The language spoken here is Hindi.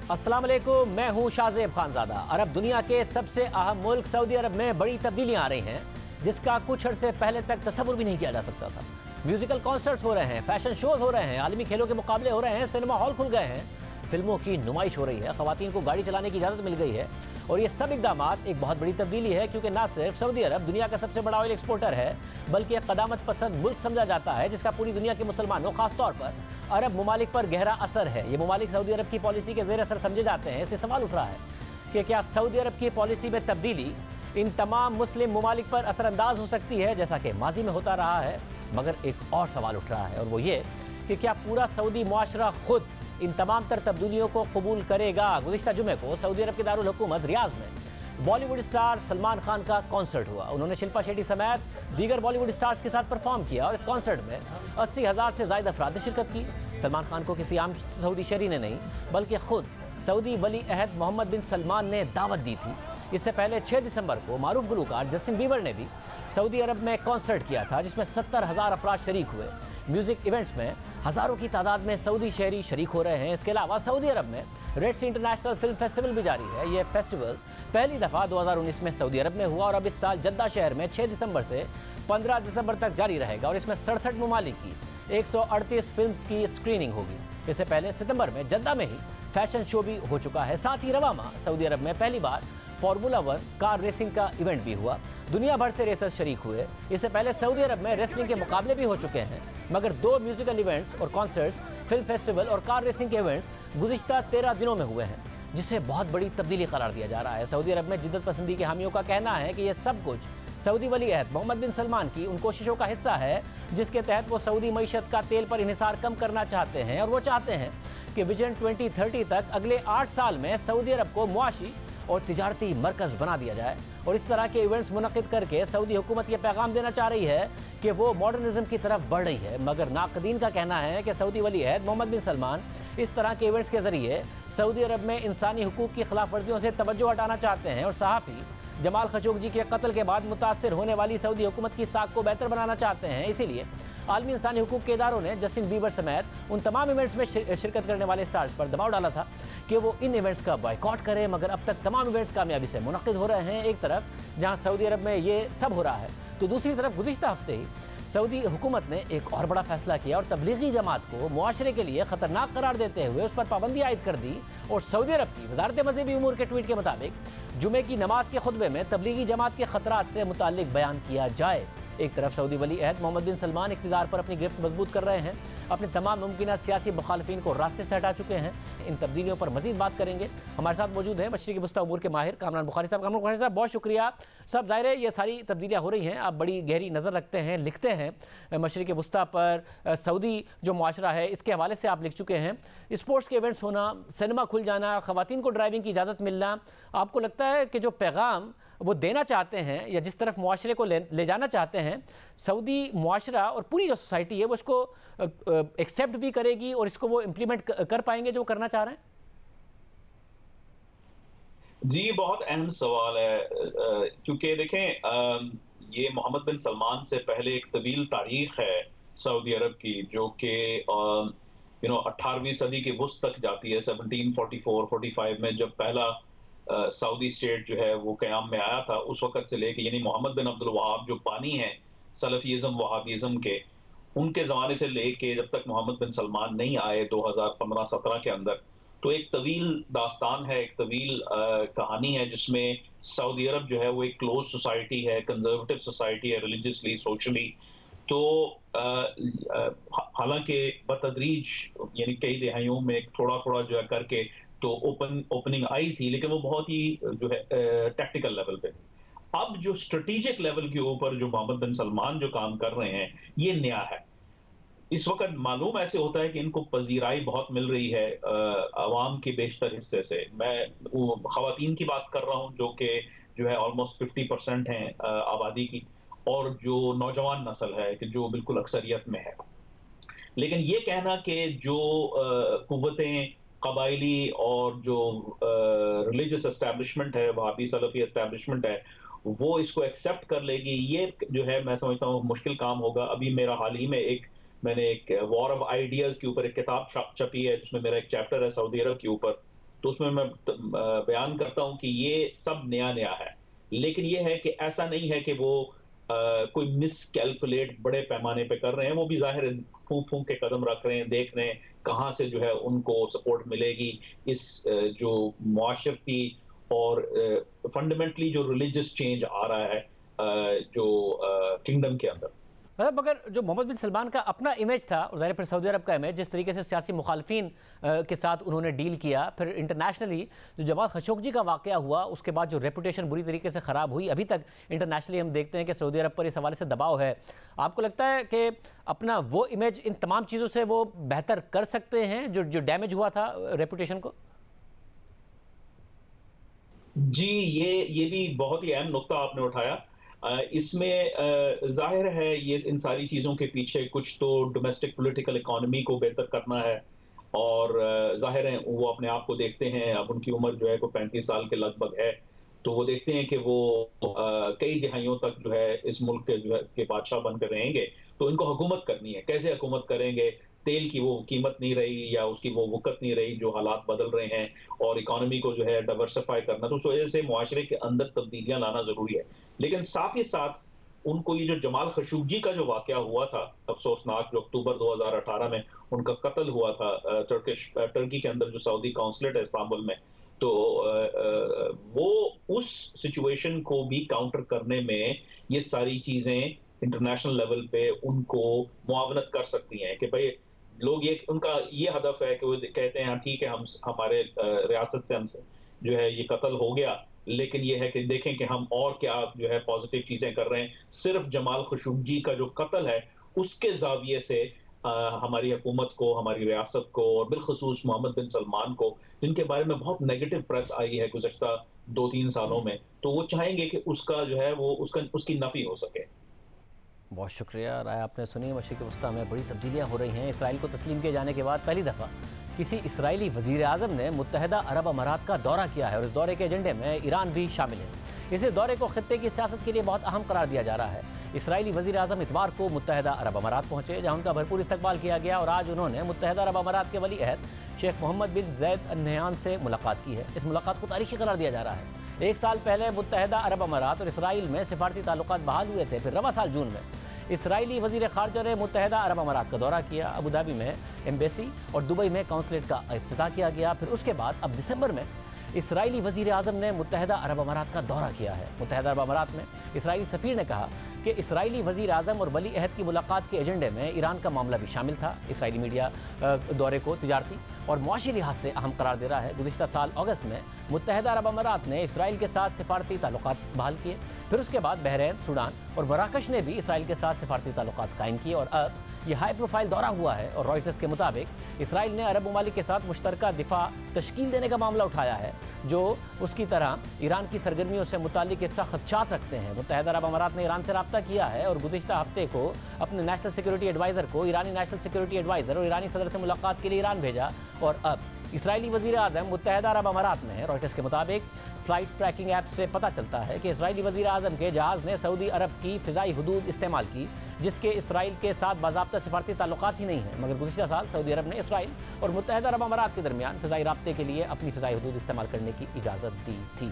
अस्सलाम वालेकुम, मैं हूं शाहजेब खानजादा। अरब दुनिया के सबसे अहम मुल्क सऊदी अरब में बड़ी तब्दीलियां आ रही हैं, जिसका कुछ अर्से पहले तक तसव्वुर भी नहीं किया जा सकता था। म्यूजिकल कॉन्सर्ट्स हो रहे हैं, फैशन शोज हो रहे हैं, आलमी खेलों के मुकाबले हो रहे हैं, सिनेमा हॉल खुल गए हैं, फिल्मों की नुमाइश हो रही है, खवातीन को गाड़ी चलाने की इजाज़त मिल गई है। और ये सब इकदाम एक बहुत बड़ी तब्दीली है, क्योंकि ना सिर्फ सऊदी अरब दुनिया का सबसे बड़ा ऑयल एक्सपोर्टर है, बल्कि एक कदामत पसंद मुल्क समझा जाता है, जिसका पूरी दुनिया के मुसलमानों, खासतौर पर अरब ममालिक पर गहरा असर है। ये ममालिक सऊदी अरब की पॉलिसी के ज़ेर असर समझे जाते हैं। इससे सवाल उठ रहा है कि क्या सऊदी अरब की पॉलिसी में तब्दीली इन तमाम मुस्लिम ममालिक पर असरअंदाज हो सकती है, जैसा कि माजी में होता रहा है। मगर एक और सवाल उठ रहा है, और वो ये कि क्या पूरा सऊदी मुआशरा खुद इन तमाम तर तब्दीलियों को कबूल करेगा। गुज़िश्ता जुमे को सऊदी अरब के दारुल हुकूमत रियाज में बॉलीवुड स्टार सलमान खान का कॉन्सर्ट हुआ। उन्होंने शिल्पा शेट्टी समेत दीगर बॉलीवुड स्टार्स के साथ परफॉर्म किया, और इस कॉन्सर्ट में 80,000 से ज़ायद अफराद ने शिरकत की। सलमान खान को किसी आम सऊदी शहरी ने नहीं, बल्कि खुद सऊदी वली अहद मोहम्मद बिन सलमान ने दावत दी थी। इससे पहले 6 दिसंबर को मारूफ गुलकार जस्टिन बीबर ने भी सऊदी अरब में कॉन्सर्ट किया था, जिसमें 70,000 अफराद शरीक हुए। म्यूजिक इवेंट्स में हज़ारों की तादाद में सऊदी शहरी शरीक हो रहे हैं। इसके अलावा सऊदी अरब में रेड सी इंटरनेशनल फिल्म फेस्टिवल भी जारी है। ये फेस्टिवल पहली दफ़ा 2019 में सऊदी अरब में हुआ, और अब इस साल जद्दा शहर में 6 दिसंबर से 15 दिसंबर तक जारी रहेगा, और इसमें 67 ममालिक की 138 फिल्म की स्क्रीनिंग होगी। इससे पहले सितंबर में जद्दा में ही फैशन शो भी हो चुका है। साथ ही रवा माह सऊदी अरब में पहली बार फार्मूला 1 कार रेसिंग का इवेंट भी हुआ। दुनिया भर से रेसर शरीक हुए। इससे पहले सऊदी अरब में रेसलिंग के मुकाबले भी हो चुके हैं, मगर 2 म्यूजिकल इवेंट्स और कॉन्सर्ट्स, फिल्म फेस्टिवल और कार रेसिंग के इवेंट्स गुज़िश्ता 13 दिनों में हुए हैं, जिसे बहुत बड़ी तब्दीली करार दिया जा रहा है। सऊदी अरब में जिद्दत पसंदी के हामियों का कहना है कि यह सब कुछ सऊदी वली अहद मोहम्मद बिन सलमान की उन कोशिशों का हिस्सा है, जिसके तहत वो सऊदी मईशत का तेल पर इन्हिसार कम करना चाहते हैं। और वो चाहते हैं कि विजन 2030 तक अगले 8 साल में सऊदी अरब को मुआशी और तिजारती मरकज़ बना दिया जाए। और इस तरह के इवेंट्स मुनक़िद करके सऊदी हुकूमत ये पैगाम देना चाह रही है कि वो मॉडर्निज्म की तरफ बढ़ रही है। मगर नाक़दीन का कहना है कि सऊदी वली अहद मोहम्मद बिन सलमान इस तरह के इवेंट्स के ज़रिए सऊदी अरब में इंसानी हुकूक की खिलाफ वर्जियों से तवज्जो हटाना चाहते हैं, और सहाफ़ी जमाल खशोगी के कत्ल के बाद मुतासर होने वाली सऊदी हुकूमत की साख को बेहतर बनाना चाहते हैं। इसीलिए आलमी इंसानी हुकूक के इदारों ने जस्टिन बीबर समेत उन तमाम इवेंट्स में शिरकत करने वाले स्टार्स पर दबाव डाला था कि वो इन इवेंट्स का बॉयकॉट करें। मगर अब तक तमाम इवेंट्स कामयाबी से मुनक़िद हो रहे हैं। एक तरफ जहां सऊदी अरब में ये सब हो रहा है, तो दूसरी तरफ गुज़िश्ता हफ्ते ही सऊदी हुकूमत ने एक और बड़ा फैसला किया, और तबलीगी जमात को मुआशरे के लिए ख़तरनाक करार देते हुए उस पर पाबंदी आयद कर दी। और सऊदी अरब की वज़ारत मज़हबी उमूर के ट्वीट के मुताबिक जुमे की नमाज के खुतबे में तबलीगी जमात के खतरात से मुताल्लिक बयान किया जाए। एक तरफ सऊदी वली अहद मोहम्मद बिन सलमान इक़्तिदार पर अपनी गिरफ्त मजबूत कर रहे हैं, अपने तमाम मुमकिन सियासी मुखालफिन को रास्ते से हटा चुके हैं। इन तब्दीलियों पर मजीद बात करेंगे। हमारे साथ मौजूद हैं मशरिक़ी वस्ता उमूर के माहिर कामरान बुखारी साहब। कामरान बुखारी साहब, बहुत शुक्रिया। सब ज़ाहिर है ये सारी तब्दीलियाँ हो रही हैं, आप बड़ी गहरी नज़र रखते हैं, लिखते हैं मशरिक़ी वस्ता पर, सऊदी जो मुआशरा है इसके हवाले से आप लिख चुके हैं। स्पोर्ट्स के इवेंट्स होना, सिनेमा खुल जाना, ख़वातीन को ड्राइविंग की इजाज़त मिलना, आपको लगता है कि जो पैगाम वो देना चाहते हैं या जिस तरफ मुआशरे को ले जाना चाहते हैं, सऊदी मुआशरा और पूरी जो सोसाइटी है वो इसको एक्सेप्ट भी करेगी और इसको वो इम्प्लीमेंट कर पाएंगे जो करना चाह रहे हैं? जी, बहुत अहम सवाल है, क्योंकि देखें, ये मोहम्मद बिन सलमान से पहले एक तवील तारीख है सऊदी अरब की, जो कि 18वीं सदी के वुस्त तक जाती है। 1744-45 में जब पहला सऊदी स्टेट जो है वो क़याम में आया था, उस वक़्त से लेके, यानी मोहम्मद बिन अब्दुल वहाब जो बानी हैं सलफ़िज़म वहाबिज़म के, उनके ज़माने से लेके जब तक मोहम्मद बिन सलमान नहीं आए 2015-17 के अंदर, तो एक तवील दास्तान है, एक तवील कहानी है, जिसमें सऊदी अरब जो है वो एक क्लोज सोसाइटी है, कंजर्वेटिव सोसाइटी है, रिलीजियसली, सोशली। तो हालांकि बतदरीज यानी कई दिहाइयों में थोड़ा थोड़ा जो है करके तो ओपनिंग आई थी, लेकिन वो बहुत ही जो है टैक्टिकल लेवल पे। अब जो स्ट्रेटेजिक लेवल के ऊपर जो मोहम्मद बिन सलमान जो काम कर रहे हैं, ये नया है। इस वक्त मालूम ऐसे होता है कि इनको पजीराई बहुत मिल रही है अवाम के बेशतर हिस्से से। मैं खवातीन की बात कर रहा हूँ, जो कि जो है ऑलमोस्ट 50% हैं आबादी की, और जो नौजवान नस्ल है कि जो बिल्कुल अक्सरियत में है। लेकिन ये कहना कि जो कुव्वतें कबायली और जो रिलीजियस एस्टैब्लिशमेंट है, वहाबी सलफी एस्टैब्लिशमेंट है, वो इसको एक्सेप्ट कर लेगी, ये जो है मैं समझता हूँ मुश्किल काम होगा। अभी मेरा हाल ही में मैंने एक वॉर ऑफ आइडियाज के ऊपर एक किताब छपी है, जिसमें मेरा एक चैप्टर है सऊदी अरब के ऊपर। तो उसमें मैं बयान करता हूं कि ये सब नया नया है, लेकिन ये है कि ऐसा नहीं है कि वो कोई मिसकैलकुलेट बड़े पैमाने पे कर रहे हैं। वो भी ज़ाहिर है फूंक फूंक के कदम रख रहे हैं, देख रहे हैं कहाँ से जो है उनको सपोर्ट मिलेगी इस जो मुआशरती और फंडामेंटली जो रिलीजियस चेंज आ रहा है जो किंगडम के अंदर। मतलब अगर जो मोहम्मद बिन सलमान का अपना इमेज था और ज़ाहिर फिर सऊदी अरब का इमेज, जिस तरीके से सियासी मुखालफिन के साथ उन्होंने डील किया, फिर इंटरनेशनली जो जमाल खशोगी का वाक़या हुआ उसके बाद जो रेपुटेशन बुरी तरीके से ख़राब हुई, अभी तक इंटरनेशनली हम देखते हैं कि सऊदी अरब पर इस हवाले से दबाव है। आपको लगता है कि अपना वो इमेज इन तमाम चीज़ों से वो बेहतर कर सकते हैं जो डैमेज हुआ था रेपुटेशन को? जी, ये भी बहुत ही अहम नुक्ता आपने उठाया। इसमें ज़ाहिर है ये इन सारी चीज़ों के पीछे कुछ तो डोमेस्टिक पॉलिटिकल इकोनॉमी को बेहतर करना है और ज़ाहिर है वो अपने आप को देखते हैं, अब उनकी उम्र जो है कोई 35 साल के लगभग है, तो वो देखते हैं कि वो कई दिहाइयों तक जो है इस मुल्क के जो है के बादशाह बनकर रहेंगे, तो इनको हुकूमत करनी है। कैसे हुकूमत करेंगे? तेल की वो कीमत नहीं रही या उसकी वो वक़्त नहीं रही, जो हालात बदल रहे हैं और इकोनॉमी को जो है डाइवर्सिफ़ाई करना, तो उस वजह से मुआशरे के अंदर तब्दीलियाँ लाना ज़रूरी है। लेकिन साथ ही साथ उनको ये जो जमाल खशोगी का जो वाक़या हुआ था, अफ़सोसनाक, जो अक्टूबर 2018 में उनका कत्ल हुआ था टर्की के अंदर जो सऊदी कॉन्सुलेट है इस्तांबुल में, तो वो उस सिचुएशन को भी काउंटर करने में ये सारी चीज़ें इंटरनेशनल लेवल पे उनको मुआवनत कर सकती हैं कि भई लोग ये उनका ये हदफ है कि वो कहते हैं हाँ ठीक है, हम हमारे रियासत से हमसे जो है ये कत्ल हो गया, लेकिन ये है कि देखें कि हम और क्या जो है पॉजिटिव चीज़ें कर रहे हैं। सिर्फ जमाल खशोगी का जो कत्ल है उसके ज़ाविये से हमारी हुकूमत को, हमारी रियासत को और बिलखुसूस मोहम्मद बिन सलमान को, जिनके बारे में बहुत नेगेटिव प्रेस आई है गुज़श्ता 2-3 सालों में, तो वो चाहेंगे कि उसका जो है वो उसकी नफ़ी हो सके। बहुत शुक्रिया। राय आपने सुनी। मशरिक़ वस्ता में बड़ी तब्दीलियाँ हो रही हैं। इसराइल को तस्लीम किए जाने के बाद पहली दफ़ा किसी इसराइली वज़ीर आज़म ने मुत्तहदा अरब अमारात का दौरा किया है और इस दौरे के एजेंडे में ईरान भी शामिल है। इस दौरे को खित्ते की सियासत के लिए बहुत अहम करार दिया जा रहा है। इसराइली वज़ीर आज़म इतवार को मुत्तहदा अरब अमारात पहुँचे, जहाँ उनका भरपूर इस्तकबाल किया गया और आज उन्होंने मुत्तहदा अरब अमारात के वली अहद शेख मोहम्मद बिन ज़ैद अल नहयान से मुलाकात की है। इस मुलाकात को तारीखी करार दिया जा रहा है। 1 साल पहले मुत्तहदा अरब अमारात और इसराइल में सिफारती ताल्लुकात बहाल हुए थे। फिर रवा साल जून में इसराइली वज़ीर ख़ारजा ने मुत्तहदा अरब अमारात का दौरा किया। अबू धाबी में एम्बेसी और दुबई में कौंसलेट का इफ्तिताह किया गया। फिर उसके बाद अब दिसंबर में इसराइली वज़ीर आज़म ने मुत्तहदा अरब अमारात का दौरा किया है। मुत्तहदा अरब अमारात में इसराइली सफ़ीर ने कहा कि इसराइली वज़ीर आज़म और वली अहद की मुलाकात के एजेंडे में ईरान का मामला भी शामिल था। इसराइली मीडिया दौरे को तिजारती और मुआशी लिहाज से अहम करार दे रहा है। गुज़िश्ता साल अगस्त में मुत्तहदा अरब अमारात ने इसराइल के साथ सिफारती ताल्लुकात बहाल किए। फिर उसके बाद बहरीन, सूडान और मराकश ने भी इसराइल के साथ सिफारती ताल्लुकात कायम किए और अब यह हाई प्रोफाइल दौरा हुआ है। और रॉयटर्स के मुताबिक इसराइल ने अरब ममालिक के साथ मुश्तरका दिफा तश्कील देने का मामला उठाया है, जो उसकी तरह ईरान की सरगर्मियों से मुतालिक एक खदशात रखते हैं। मुत्तहदा अरब अमारात ने ईरान से रब्ता किया है और गुज़िश्ता हफ्ते को अपने नेशनल सिक्योरिटी एडवाइज़र को ईरानी नेशनल सिक्योरिटी एडवाइज़र और ईरानी सदर से मुलाकात के लिए ईरान भेजा और अब इसराइली वज़ीर आज़म मुत्तहदा अरब अमारात में है। रॉयटर्स के मुताबिक फ़्लाइट ट्रैकिंग ऐप से पता चलता है कि इसराइली वज़ीर आज़म के जहाज़ ने सऊदी अरब की फ़िज़ाई हदूद इस्तेमाल की, जिसके इसराइल के साथ बाज़ाब्ता सिफारती ताल्लुकात ही नहीं है। मगर गुज़िश्ता साल सऊदी अरब ने इसराइल और मुत्तहदा अरब अमारात के दरमियान फ़िज़ाई राब्ते के लिए अपनी फ़िज़ाई हदूद इस्तेमाल करने की इजाज़त दी थी।